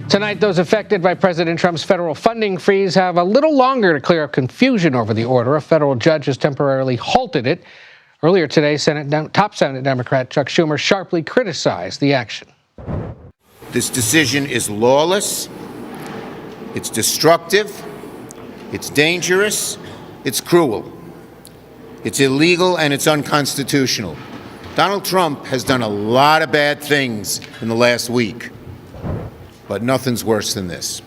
Tonight, those affected by President Trump's federal funding freeze have a little longer to clear up confusion over the order. A federal judge has temporarily halted it. Earlier today, top Senate Democrat Chuck Schumer sharply criticized the action. This decision is lawless, it's destructive, it's dangerous, it's cruel, it's illegal, and it's unconstitutional. Donald Trump has done a lot of bad things in the last week, but nothing's worse than this.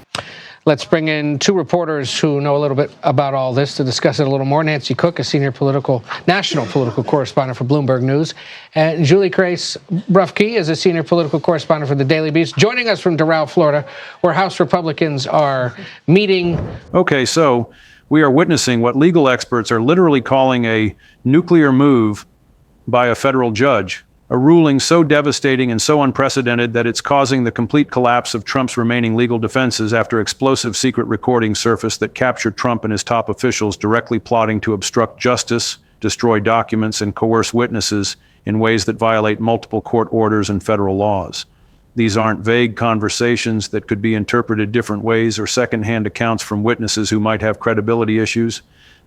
Let's bring in two reporters who know a little bit about all this to discuss it a little more. Nancy Cook, a senior national political correspondent for Bloomberg News, and Julie Grace Brufke is a senior political correspondent for the Daily Beast, joining us from Doral, Florida, where House Republicans are meeting. Okay, so we are witnessing what legal experts are literally calling a nuclear move by a federal judge. A ruling so devastating and so unprecedented that it's causing the complete collapse of Trump's remaining legal defenses after explosive secret recordings surfaced that captured Trump and his top officials directly plotting to obstruct justice, destroy documents, and coerce witnesses in ways that violate multiple court orders and federal laws. These aren't vague conversations that could be interpreted different ways or secondhand accounts from witnesses who might have credibility issues.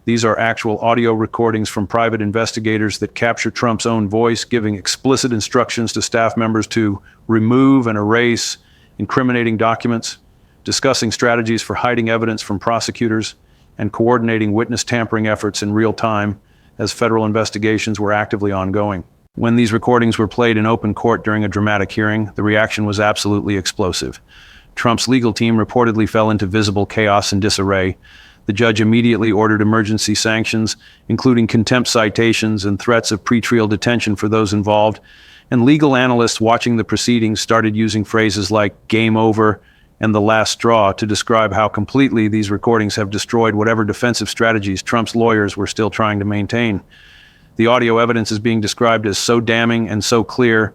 These are actual audio recordings from private investigators that capture Trump's own voice, giving explicit instructions to staff members to remove and erase incriminating documents, discussing strategies for hiding evidence from prosecutors, and coordinating witness tampering efforts in real time as federal investigations were actively ongoing. When these recordings were played in open court during a dramatic hearing, the reaction was absolutely explosive. Trump's legal team reportedly fell into visible chaos and disarray. The judge immediately ordered emergency sanctions, including contempt citations and threats of pretrial detention for those involved. And legal analysts watching the proceedings started using phrases like game over and the last straw to describe how completely these recordings have destroyed whatever defensive strategies Trump's lawyers were still trying to maintain. The audio evidence is being described as so damning and so clear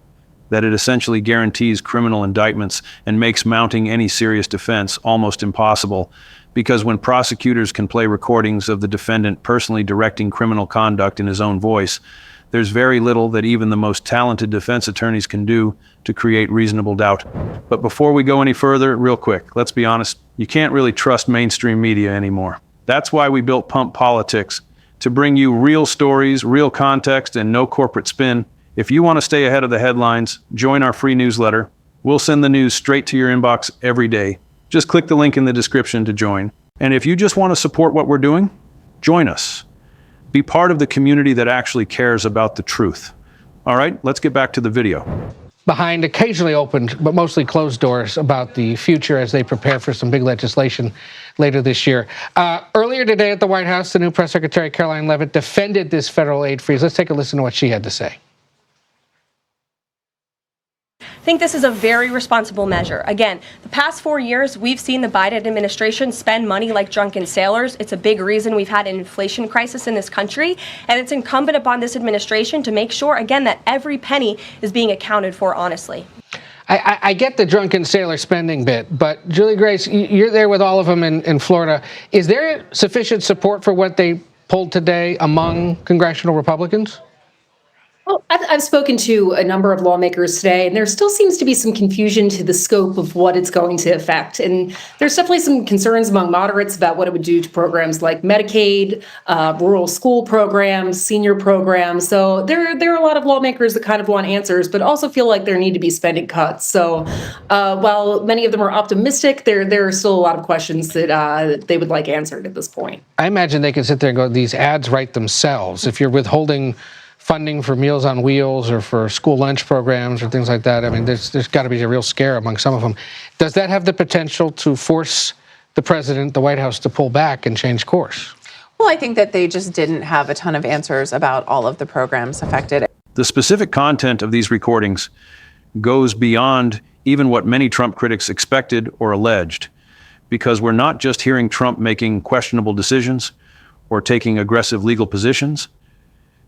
that it essentially guarantees criminal indictments and makes mounting any serious defense almost impossible. Because when prosecutors can play recordings of the defendant personally directing criminal conduct in his own voice, there's very little that even the most talented defense attorneys can do to create reasonable doubt. But before we go any further, real quick, let's be honest, you can't really trust mainstream media anymore. That's why we built Pump Politics, to bring you real stories, real context, and no corporate spin. If you want to stay ahead of the headlines, join our free newsletter. We'll send the news straight to your inbox every day. Just click the link in the description to join. And if you just want to support what we're doing, join us. Be part of the community that actually cares about the truth. All right, let's get back to the video. Behind occasionally opened, but mostly closed doors about the future as they prepare for some big legislation later this year. Earlier today at the White House, the new press secretary, Caroline Leavitt, defended this federal aid freeze. Let's take a listen to what she had to say. I think this is a very responsible measure. Again, the past 4 years, we've seen the Biden administration spend money like drunken sailors. It's a big reason we've had an inflation crisis in this country. And it's incumbent upon this administration to make sure, again, that every penny is being accounted for honestly. I get the drunken sailor spending bit, but Julie Grace, you're there with all of them in Florida. Is there sufficient support for what they pulled today among congressional Republicans? Well, I've spoken to a number of lawmakers today, and there still seems to be some confusion to the scope of what it's going to affect. And there's definitely some concerns among moderates about what it would do to programs like Medicaid, rural school programs, senior programs. So there are a lot of lawmakers that kind of want answers, but also feel like there need to be spending cuts. So while many of them are optimistic, there are still a lot of questions that they would like answered at this point. I imagine they can sit there and go, these ads write themselves. If you're withholding funding for Meals on Wheels or for school lunch programs or things like that, I mean, there's got to be a real scare among some of them. Does that have the potential to force the president, the White House, to pull back and change course? Well, I think that they just didn't have a ton of answers about all of the programs affected. The specific content of these recordings goes beyond even what many Trump critics expected or alleged, because we're not just hearing Trump making questionable decisions or taking aggressive legal positions.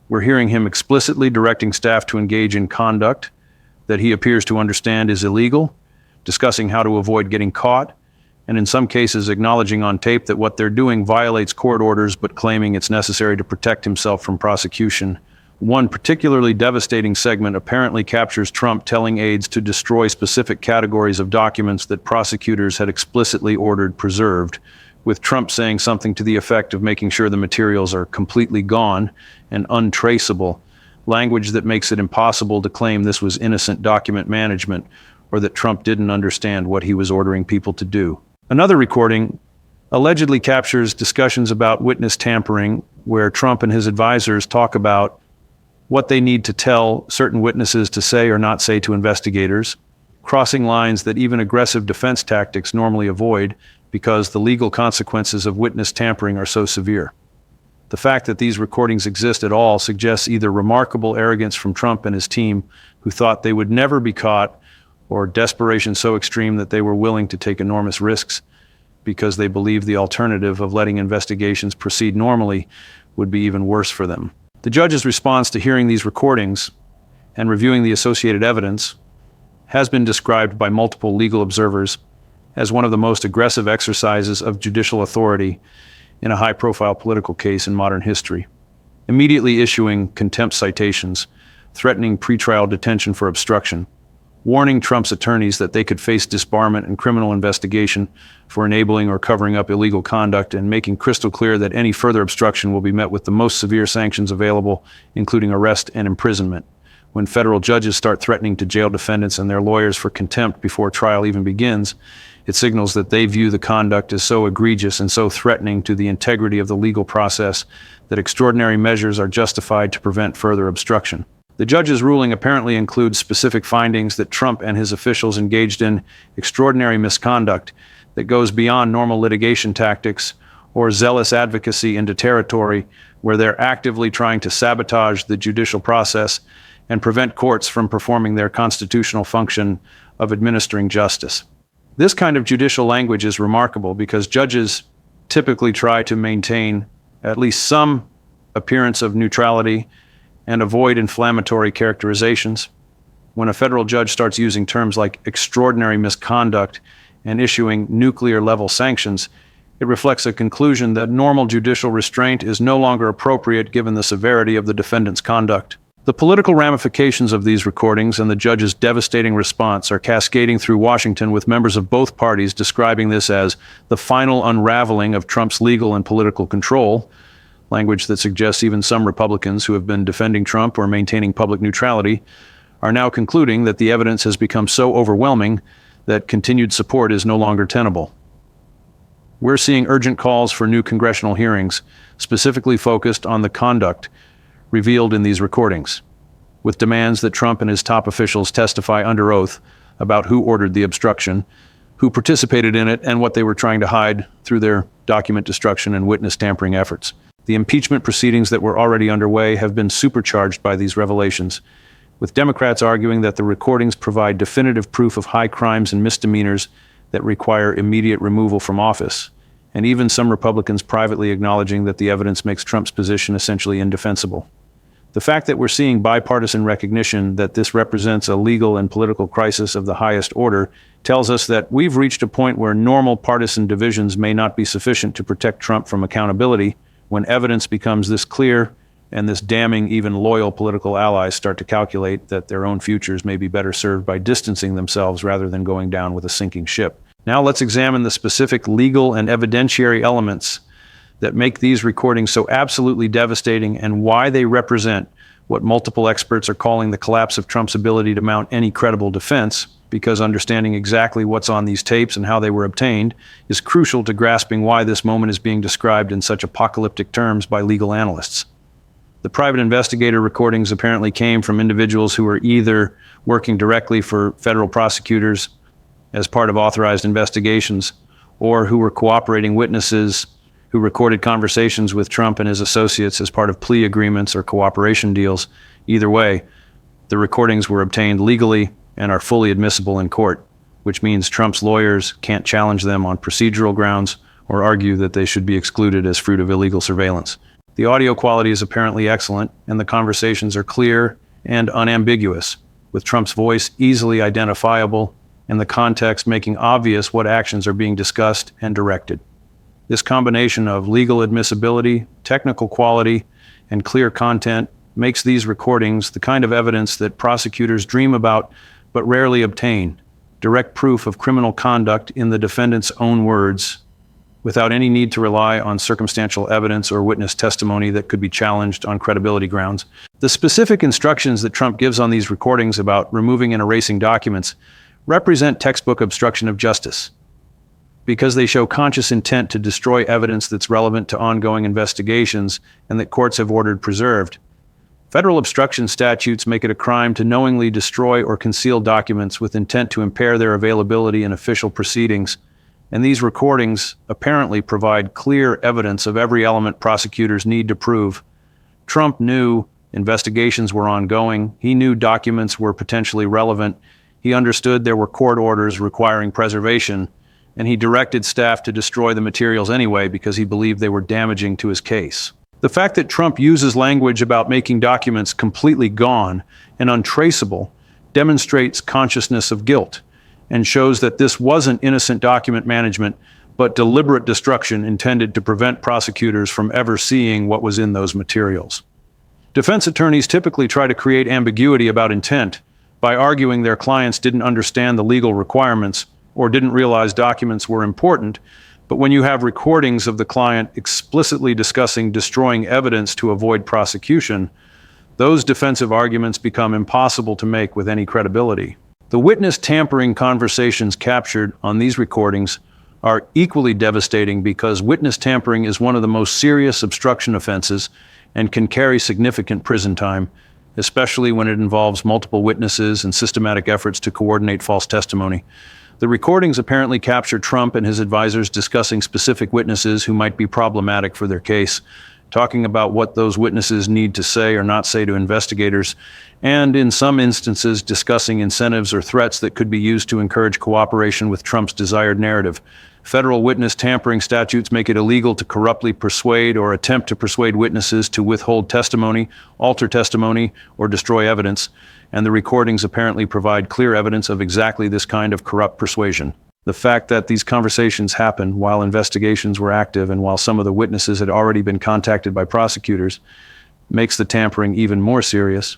We're hearing him explicitly directing staff to engage in conduct that he appears to understand is illegal, discussing how to avoid getting caught, and in some cases acknowledging on tape that what they're doing violates court orders, but claiming it's necessary to protect himself from prosecution One particularly devastating segment apparently captures Trump telling aides to destroy specific categories of documents that prosecutors had explicitly ordered preserved, with Trump saying something to the effect of making sure the materials are completely gone and untraceable, language that makes it impossible to claim this was innocent document management or that Trump didn't understand what he was ordering people to do. Another recording allegedly captures discussions about witness tampering, where Trump and his advisors talk about what they need to tell certain witnesses to say or not say to investigators, crossing lines that even aggressive defense tactics normally avoid because the legal consequences of witness tampering are so severe. The fact that these recordings exist at all suggests either remarkable arrogance from Trump and his team, who thought they would never be caught, or desperation so extreme that they were willing to take enormous risks because they believed the alternative of letting investigations proceed normally would be even worse for them. The judge's response to hearing these recordings and reviewing the associated evidence has been described by multiple legal observers as one of the most aggressive exercises of judicial authority in a high-profile political case in modern history, immediately issuing contempt citations, threatening pretrial detention for obstruction, warning Trump's attorneys that they could face disbarment and criminal investigation for enabling or covering up illegal conduct, and making crystal clear that any further obstruction will be met with the most severe sanctions available, including arrest and imprisonment. When federal judges start threatening to jail defendants and their lawyers for contempt before trial even begins, it signals that they view the conduct as so egregious and so threatening to the integrity of the legal process that extraordinary measures are justified to prevent further obstruction. The judge's ruling apparently includes specific findings that Trump and his officials engaged in extraordinary misconduct that goes beyond normal litigation tactics or zealous advocacy into territory where they're actively trying to sabotage the judicial process and prevent courts from performing their constitutional function of administering justice. This kind of judicial language is remarkable because judges typically try to maintain at least some appearance of neutrality and avoid inflammatory characterizations. When a federal judge starts using terms like extraordinary misconduct and issuing nuclear-level sanctions, it reflects a conclusion that normal judicial restraint is no longer appropriate given the severity of the defendant's conduct. The political ramifications of these recordings and the judge's devastating response are cascading through Washington, with members of both parties describing this as the final unraveling of Trump's legal and political control, language that suggests even some Republicans who have been defending Trump or maintaining public neutrality are now concluding that the evidence has become so overwhelming that continued support is no longer tenable. We're seeing urgent calls for new congressional hearings, specifically focused on the conduct revealed in these recordings, with demands that Trump and his top officials testify under oath about who ordered the obstruction, who participated in it, and what they were trying to hide through their document destruction and witness tampering efforts. The impeachment proceedings that were already underway have been supercharged by these revelations, with Democrats arguing that the recordings provide definitive proof of high crimes and misdemeanors that require immediate removal from office, and even some Republicans privately acknowledging that the evidence makes Trump's position essentially indefensible. The fact that we're seeing bipartisan recognition that this represents a legal and political crisis of the highest order tells us that we've reached a point where normal partisan divisions may not be sufficient to protect Trump from accountability. When evidence becomes this clear and this damning, even loyal political allies start to calculate that their own futures may be better served by distancing themselves rather than going down with a sinking ship. Now let's examine the specific legal and evidentiary elements that make these recordings so absolutely devastating and why they represent what multiple experts are calling the collapse of Trump's ability to mount any credible defense, because understanding exactly what's on these tapes and how they were obtained is crucial to grasping why this moment is being described in such apocalyptic terms by legal analysts. The private investigator recordings apparently came from individuals who were either working directly for federal prosecutors as part of authorized investigations, or who were cooperating witnesses who recorded conversations with Trump and his associates as part of plea agreements or cooperation deals. Either way, the recordings were obtained legally and are fully admissible in court, which means Trump's lawyers can't challenge them on procedural grounds or argue that they should be excluded as fruit of illegal surveillance. The audio quality is apparently excellent, and the conversations are clear and unambiguous, with Trump's voice easily identifiable and the context making obvious what actions are being discussed and directed. This combination of legal admissibility, technical quality, and clear content makes these recordings the kind of evidence that prosecutors dream about but rarely obtain, direct proof of criminal conduct in the defendant's own words, without any need to rely on circumstantial evidence or witness testimony that could be challenged on credibility grounds. The specific instructions that Trump gives on these recordings about removing and erasing documents represent textbook obstruction of justice, because they show conscious intent to destroy evidence that's relevant to ongoing investigations and that courts have ordered preserved. Federal obstruction statutes make it a crime to knowingly destroy or conceal documents with intent to impair their availability in official proceedings, and these recordings apparently provide clear evidence of every element prosecutors need to prove. Trump knew investigations were ongoing. He knew documents were potentially relevant. He understood there were court orders requiring preservation, and he directed staff to destroy the materials anyway because he believed they were damaging to his case. The fact that Trump uses language about making documents completely gone and untraceable demonstrates consciousness of guilt and shows that this wasn't innocent document management, but deliberate destruction intended to prevent prosecutors from ever seeing what was in those materials. Defense attorneys typically try to create ambiguity about intent by arguing their clients didn't understand the legal requirements or didn't realize documents were important. But when you have recordings of the client explicitly discussing destroying evidence to avoid prosecution, those defensive arguments become impossible to make with any credibility. The witness tampering conversations captured on these recordings are equally devastating because witness tampering is one of the most serious obstruction offenses and can carry significant prison time, especially when it involves multiple witnesses and systematic efforts to coordinate false testimony. The recordings apparently capture Trump and his advisors discussing specific witnesses who might be problematic for their case, talking about what those witnesses need to say or not say to investigators, and in some instances discussing incentives or threats that could be used to encourage cooperation with Trump's desired narrative. Federal witness tampering statutes make it illegal to corruptly persuade or attempt to persuade witnesses to withhold testimony, alter testimony, or destroy evidence, and the recordings apparently provide clear evidence of exactly this kind of corrupt persuasion. The fact that these conversations happened while investigations were active and while some of the witnesses had already been contacted by prosecutors makes the tampering even more serious,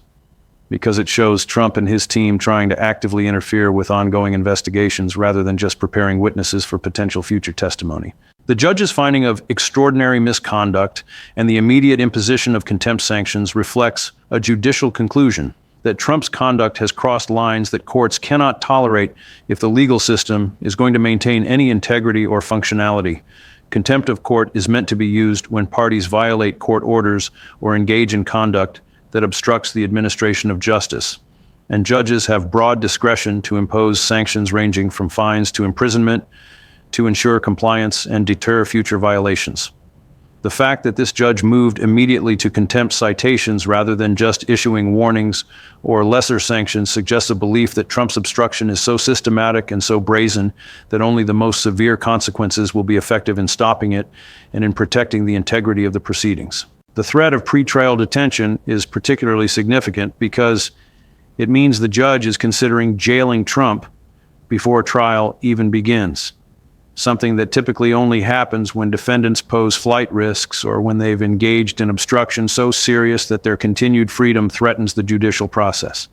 because it shows Trump and his team trying to actively interfere with ongoing investigations rather than just preparing witnesses for potential future testimony. The judge's finding of extraordinary misconduct and the immediate imposition of contempt sanctions reflects a judicial conclusion that Trump's conduct has crossed lines that courts cannot tolerate if the legal system is going to maintain any integrity or functionality. Contempt of court is meant to be used when parties violate court orders or engage in conduct that obstructs the administration of justice, and judges have broad discretion to impose sanctions ranging from fines to imprisonment to ensure compliance and deter future violations. The fact that this judge moved immediately to contempt citations rather than just issuing warnings or lesser sanctions suggests a belief that Trump's obstruction is so systematic and so brazen that only the most severe consequences will be effective in stopping it and in protecting the integrity of the proceedings. The threat of pretrial detention is particularly significant because it means the judge is considering jailing Trump before trial even begins, something that typically only happens when defendants pose flight risks or when they've engaged in obstruction so serious that their continued freedom threatens the judicial process.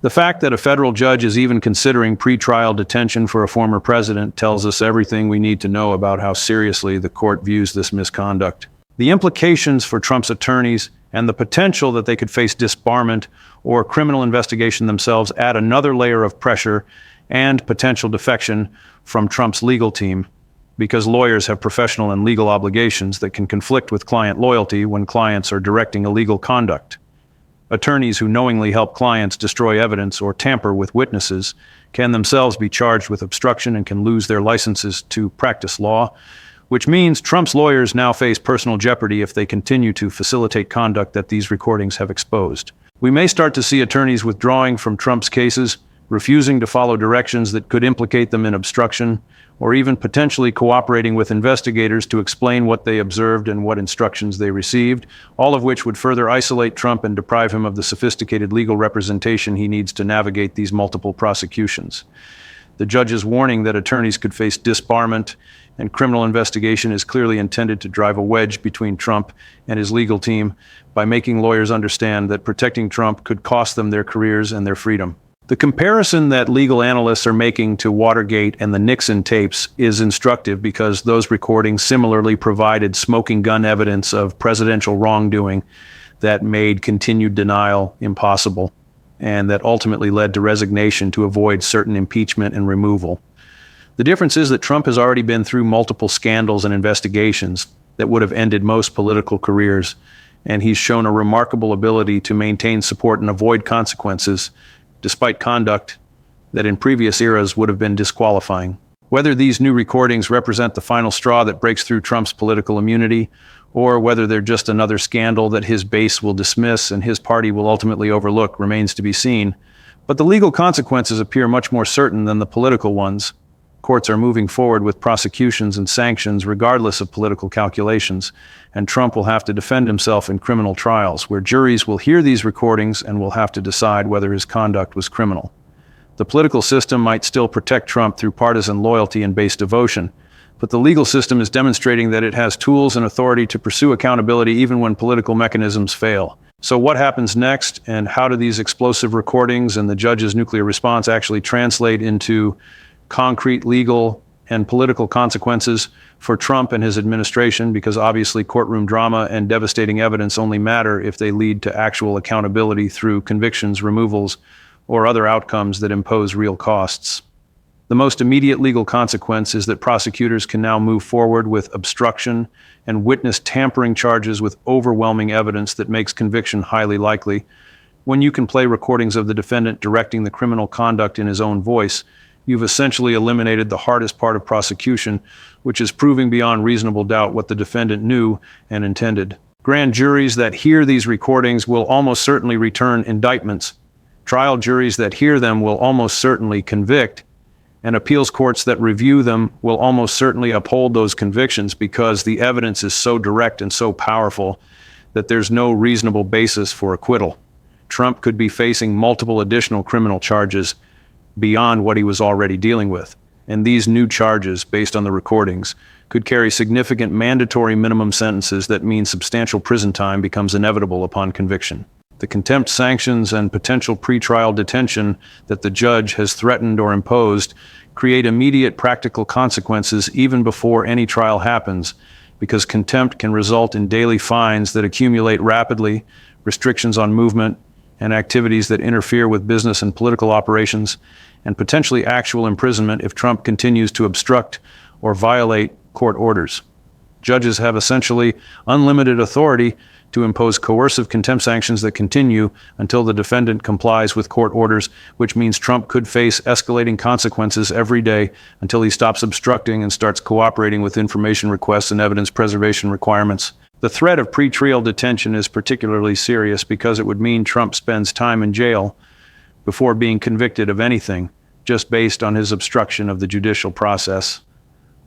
The fact that a federal judge is even considering pretrial detention for a former president tells us everything we need to know about how seriously the court views this misconduct. The implications for Trump's attorneys and the potential that they could face disbarment or criminal investigation themselves add another layer of pressure and potential defection from Trump's legal team, because lawyers have professional and legal obligations that can conflict with client loyalty when clients are directing illegal conduct. Attorneys who knowingly help clients destroy evidence or tamper with witnesses can themselves be charged with obstruction and can lose their licenses to practice law, which means Trump's lawyers now face personal jeopardy if they continue to facilitate conduct that these recordings have exposed. We may start to see attorneys withdrawing from Trump's cases, refusing to follow directions that could implicate them in obstruction, or even potentially cooperating with investigators to explain what they observed and what instructions they received, all of which would further isolate Trump and deprive him of the sophisticated legal representation he needs to navigate these multiple prosecutions. The judge's warning that attorneys could face disbarment and criminal investigation is clearly intended to drive a wedge between Trump and his legal team by making lawyers understand that protecting Trump could cost them their careers and their freedom. The comparison that legal analysts are making to Watergate and the Nixon tapes is instructive because those recordings similarly provided smoking gun evidence of presidential wrongdoing that made continued denial impossible and that ultimately led to resignation to avoid certain impeachment and removal. The difference is that Trump has already been through multiple scandals and investigations that would have ended most political careers, and he's shown a remarkable ability to maintain support and avoid consequences despite conduct that in previous eras would have been disqualifying. Whether these new recordings represent the final straw that breaks through Trump's political immunity, or whether they're just another scandal that his base will dismiss and his party will ultimately overlook, remains to be seen. But the legal consequences appear much more certain than the political ones. Courts are moving forward with prosecutions and sanctions regardless of political calculations, and Trump will have to defend himself in criminal trials, where juries will hear these recordings and will have to decide whether his conduct was criminal. The political system might still protect Trump through partisan loyalty and base devotion, but the legal system is demonstrating that it has tools and authority to pursue accountability even when political mechanisms fail. So what happens next, and how do these explosive recordings and the judge's nuclear response actually translate into concrete legal and political consequences for Trump and his administration? Because obviously courtroom drama and devastating evidence only matter if they lead to actual accountability through convictions, removals, or other outcomes that impose real costs. The most immediate legal consequence is that prosecutors can now move forward with obstruction and witness tampering charges with overwhelming evidence that makes conviction highly likely. When you can play recordings of the defendant directing the criminal conduct in his own voice, you've essentially eliminated the hardest part of prosecution, which is proving beyond reasonable doubt what the defendant knew and intended. Grand juries that hear these recordings will almost certainly return indictments. Trial juries that hear them will almost certainly convict, and appeals courts that review them will almost certainly uphold those convictions because the evidence is so direct and so powerful that there's no reasonable basis for acquittal. Trump could be facing multiple additional criminal charges beyond what he was already dealing with. And these new charges, based on the recordings, could carry significant mandatory minimum sentences that mean substantial prison time becomes inevitable upon conviction. The contempt sanctions and potential pretrial detention that the judge has threatened or imposed create immediate practical consequences even before any trial happens, because contempt can result in daily fines that accumulate rapidly, restrictions on movement, and activities that interfere with business and political operations, and potentially actual imprisonment if Trump continues to obstruct or violate court orders. Judges have essentially unlimited authority to impose coercive contempt sanctions that continue until the defendant complies with court orders, which means Trump could face escalating consequences every day until he stops obstructing and starts cooperating with information requests and evidence preservation requirements. The threat of pretrial detention is particularly serious because it would mean Trump spends time in jail before being convicted of anything, just based on his obstruction of the judicial process.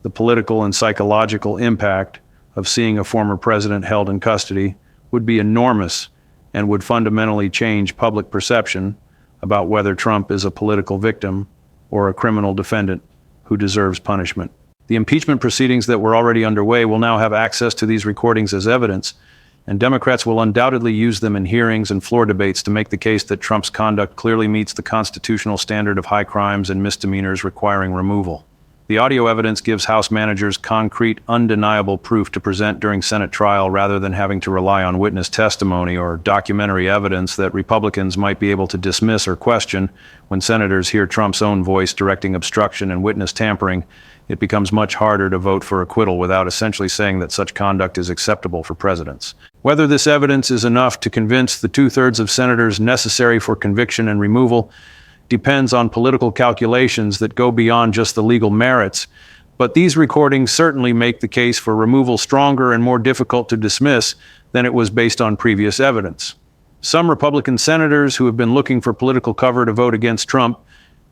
The political and psychological impact of seeing a former president held in custody would be enormous and would fundamentally change public perception about whether Trump is a political victim or a criminal defendant who deserves punishment. The impeachment proceedings that were already underway will now have access to these recordings as evidence, and Democrats will undoubtedly use them in hearings and floor debates to make the case that Trump's conduct clearly meets the constitutional standard of high crimes and misdemeanors requiring removal. The audio evidence gives House managers concrete, undeniable proof to present during Senate trial rather than having to rely on witness testimony or documentary evidence that Republicans might be able to dismiss or question. When senators hear Trump's own voice directing obstruction and witness tampering, it becomes much harder to vote for acquittal without essentially saying that such conduct is acceptable for presidents. Whether this evidence is enough to convince the two-thirds of senators necessary for conviction and removal depends on political calculations that go beyond just the legal merits, but these recordings certainly make the case for removal stronger and more difficult to dismiss than it was based on previous evidence. Some Republican senators who have been looking for political cover to vote against Trump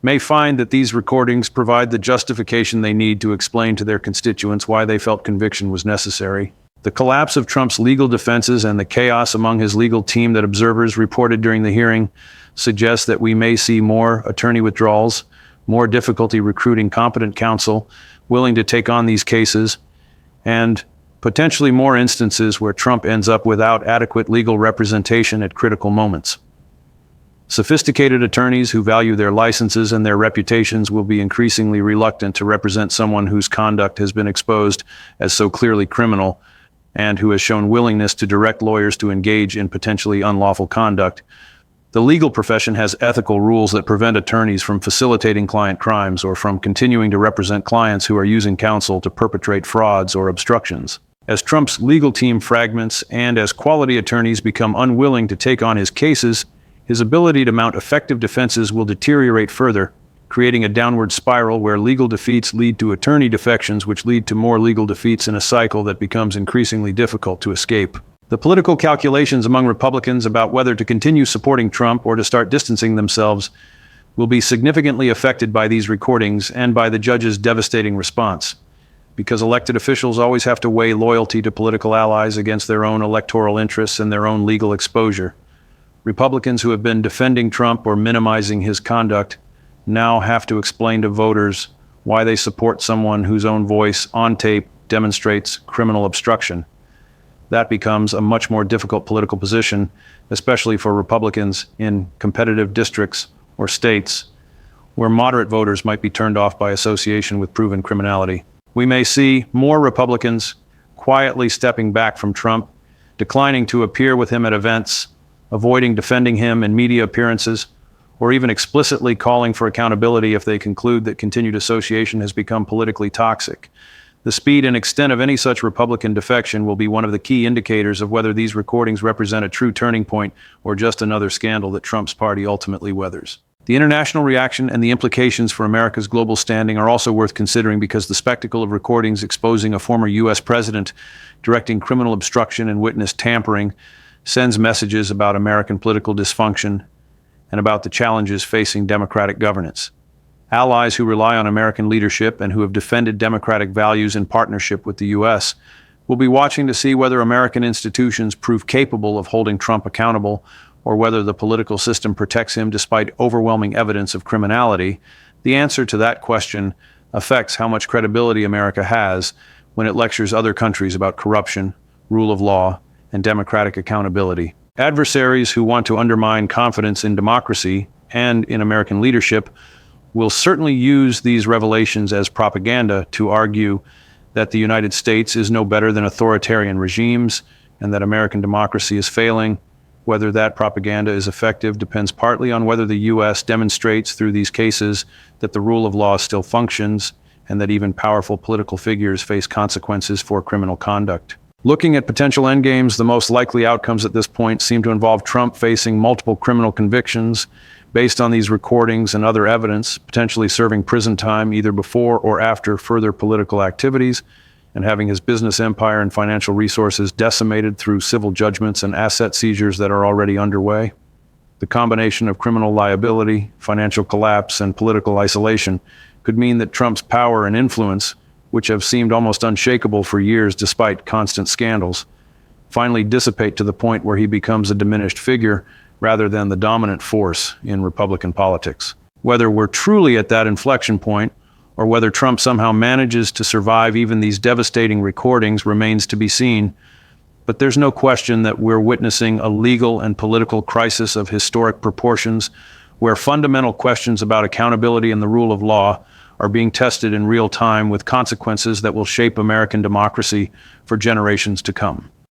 may find that these recordings provide the justification they need to explain to their constituents why they felt conviction was necessary. The collapse of Trump's legal defenses and the chaos among his legal team that observers reported during the hearing suggests that we may see more attorney withdrawals, more difficulty recruiting competent counsel willing to take on these cases, and potentially more instances where Trump ends up without adequate legal representation at critical moments. Sophisticated attorneys who value their licenses and their reputations will be increasingly reluctant to represent someone whose conduct has been exposed as so clearly criminal and who has shown willingness to direct lawyers to engage in potentially unlawful conduct. The legal profession has ethical rules that prevent attorneys from facilitating client crimes or from continuing to represent clients who are using counsel to perpetrate frauds or obstructions. As Trump's legal team fragments and as quality attorneys become unwilling to take on his cases, his ability to mount effective defenses will deteriorate further, creating a downward spiral where legal defeats lead to attorney defections, which lead to more legal defeats in a cycle that becomes increasingly difficult to escape. The political calculations among Republicans about whether to continue supporting Trump or to start distancing themselves will be significantly affected by these recordings and by the judge's devastating response, because elected officials always have to weigh loyalty to political allies against their own electoral interests and their own legal exposure. Republicans who have been defending Trump or minimizing his conduct now have to explain to voters why they support someone whose own voice on tape demonstrates criminal obstruction. That becomes a much more difficult political position, especially for Republicans in competitive districts or states where moderate voters might be turned off by association with proven criminality. We may see more Republicans quietly stepping back from Trump, declining to appear with him at events, avoiding defending him in media appearances, or even explicitly calling for accountability if they conclude that continued association has become politically toxic. The speed and extent of any such Republican defection will be one of the key indicators of whether these recordings represent a true turning point or just another scandal that Trump's party ultimately weathers. The international reaction and the implications for America's global standing are also worth considering, because the spectacle of recordings exposing a former U.S. president directing criminal obstruction and witness tampering sends messages about American political dysfunction and about the challenges facing democratic governance. Allies who rely on American leadership and who have defended democratic values in partnership with the U.S. will be watching to see whether American institutions prove capable of holding Trump accountable, or whether the political system protects him despite overwhelming evidence of criminality. The answer to that question affects how much credibility America has when it lectures other countries about corruption, rule of law, and democratic accountability. Adversaries who want to undermine confidence in democracy and in American leadership will certainly use these revelations as propaganda to argue that the United States is no better than authoritarian regimes and that American democracy is failing. Whether that propaganda is effective depends partly on whether the U.S. demonstrates through these cases that the rule of law still functions and that even powerful political figures face consequences for criminal conduct. Looking at potential endgames, the most likely outcomes at this point seem to involve Trump facing multiple criminal convictions based on these recordings and other evidence, potentially serving prison time either before or after further political activities, and having his business empire and financial resources decimated through civil judgments and asset seizures that are already underway. The combination of criminal liability, financial collapse, and political isolation could mean that Trump's power and influence, which have seemed almost unshakable for years despite constant scandals, finally dissipate to the point where he becomes a diminished figure rather than the dominant force in Republican politics. Whether we're truly at that inflection point, or whether Trump somehow manages to survive even these devastating recordings, remains to be seen. But there's no question that we're witnessing a legal and political crisis of historic proportions, where fundamental questions about accountability and the rule of law are being tested in real time, with consequences that will shape American democracy for generations to come.